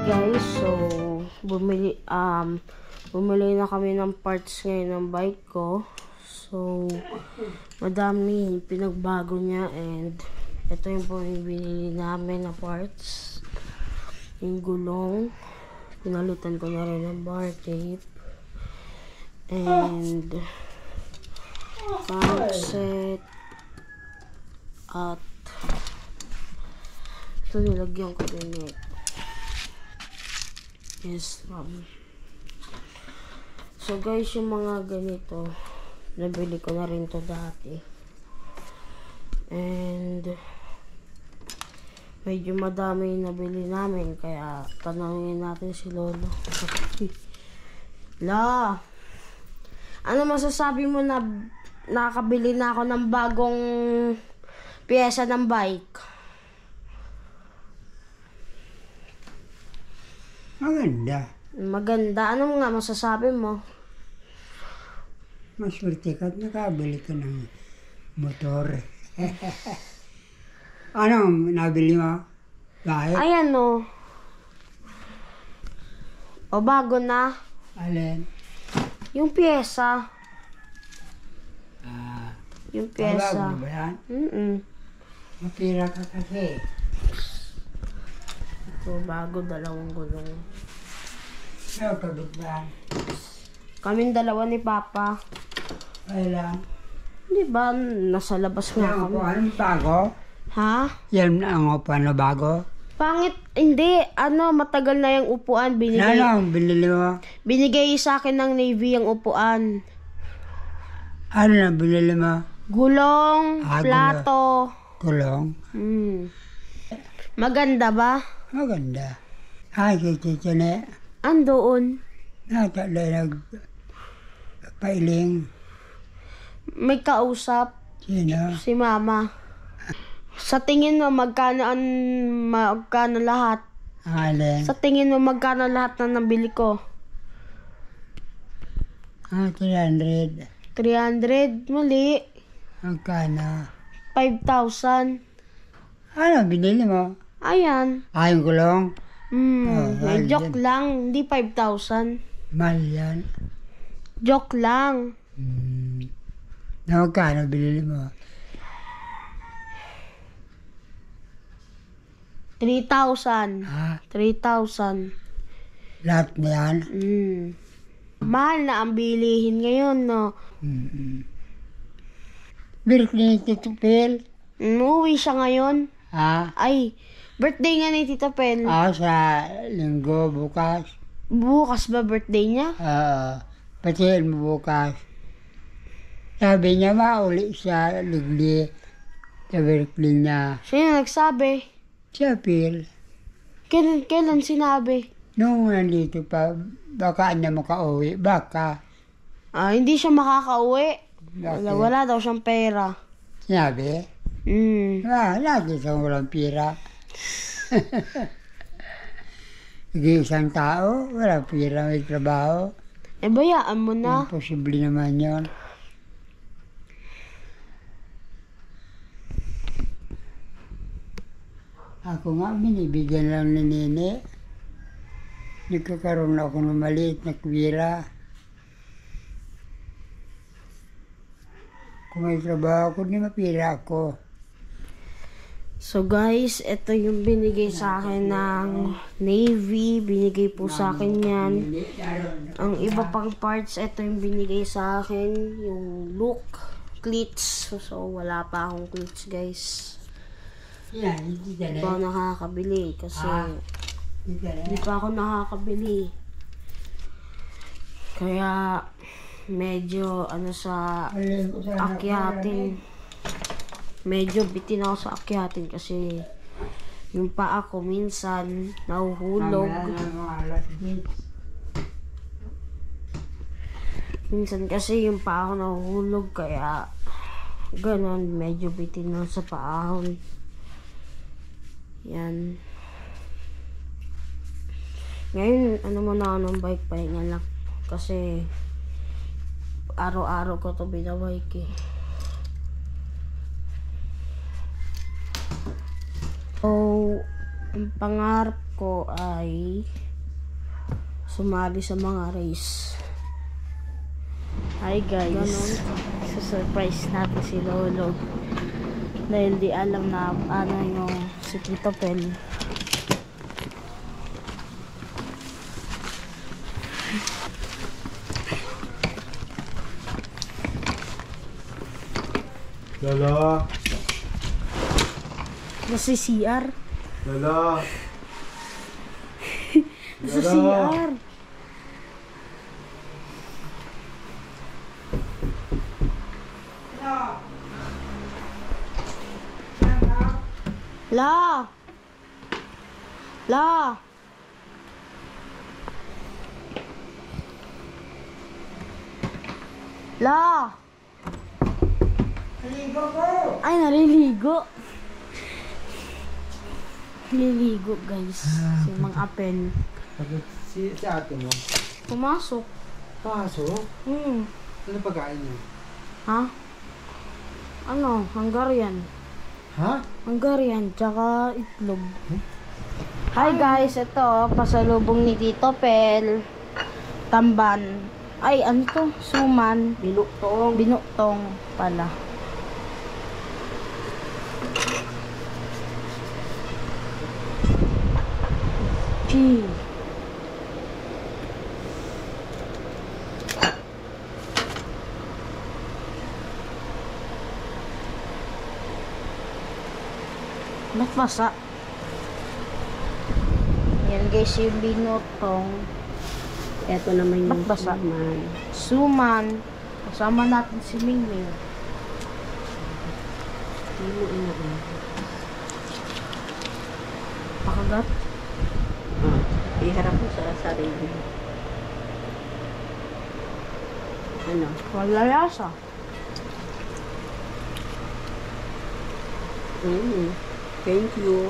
guys, so bumili na kami ng parts ngayon ng bike ko. So madami pinagbago niya, and ito yung po yung binili namin na parts. Yung gulong, pinalitan ko na rin ng bar tape, and crank set, at ito nilagyan ko din eh. Yes, ma'am. So guys, yung mga ganito, nabili ko na rin to dati. And medyo madami yung nabili namin, kaya tanongin natin si Lolo. La, ano masasabi mo na nakabili na ako ng bagong piyesa ng bike? Maganda. Maganda. Ano nga masasabi mo? Maswerte ka at nakabili ka ng motor. Ano nabili mo? Bakit? Ayan o. O bago na. Alin? Yung pyesa. Yung pyesa. Bago na ba yan? Mapira ka kasi. So bago, dalawang gulong. Ano kabit ba? Kaming dalawa ni Papa. Ay lang. Di ba? Nasa labas nga Yan kami. upuan bago? Ha? Yan ang upuan na bago? Pangit. Hindi. Ano, matagal na yung upuan. Ano? Binili mo? Binigay sa akin ng Navy yung upuan. Ano na binili mo? Gulong, plato. Kulong? Maganda ba? Maganda. Ay, kikikine. Andoon. Natalay pailing. May kausap. Sino? Si Mama. Sa tingin mo, magkano lahat? Alin? Sa tingin mo, magkano lahat na nabili ko? 300. 300? Mali. Magkano? 5,000. Ano binili mo? Ayan. Yung gulong? May joke lang. Hindi 5,000. Mahal yan. Joke lang. Na magkano binili mo? 3,000. 3,000. Lahat na yan? Mahal na ang bilihin ngayon, no? Birthday ni Tito Phil? Uuwi siya ngayon. Ay, birthday nga ni Tito Pel. Sa linggo, bukas. Bukas ba birthday niya? Patiin mo bukas. Sabi niya mauli sa ligli sa birthday niya. Sino nagsabi? Siya Phil. Kailan sinabi? Nung nandito pa, baka na makauwi. Baka. Hindi siya makakauwi. Bakit? Wala daw siyang pera. Sinabi? Lagi siyang walang pira. Isang tao, walang pira, may trabaho. Bayaan mo na. Imposible naman yun. Ako nga, binibigyan lang ni Nene. Nagkakaroon ako ng maliit na pira. Kung may trabaho ako, di mapira ako. So guys, ito yung binigay sa akin ng Navy. Binigay po sa akin yan. Ang iba pang parts, ito yung binigay sa akin. Yung look, cleats. So wala pa akong cleats guys. Hindi pa ako nakakabili kasi hindi pa ako nakakabili. Kaya medyo sa akyatin. Medyo bitin ako sa akyatin kasi yung paa ko minsan nahuhulog. Minsan kasi yung paa ko nahuhulog, kaya ganon, medyo bitin na sa paahon. Yan. Ngayon, muna ako ng bike, pahinga lang. Kasi araw-araw ko to binabike eh. So, ang pangarap ko ay sumali sa mga race. Hi guys. Ganon. Surprise natin si Lolo. Dahil di alam na ano yung si Tito Pel. Lolo. Nasa CR. Lolo. Nasa CR. La. La. La. Ay, naliligo. Naliligo, guys. Si Mang Apel. Si ate mo. Pumasok. Pasok? Hmm. Ano pagkain niyo? Ha? Ano? Hungarian. Ha? Hungarian, tsaka itlog. Hi guys, ito, pasalubong ni Tito Pel. Tamban. Ay, ano to? Suman. Binuktong. Binuktong pala. Gee. Ba't basa? Yan guys yung binutong. Ito naman yung Ba't basa? suman. Suman. Kasama natin si Mingming. Hindi mo inaano. Pakagat. Iharap mo sa sarili. Ano? Wala lasa. Thank you.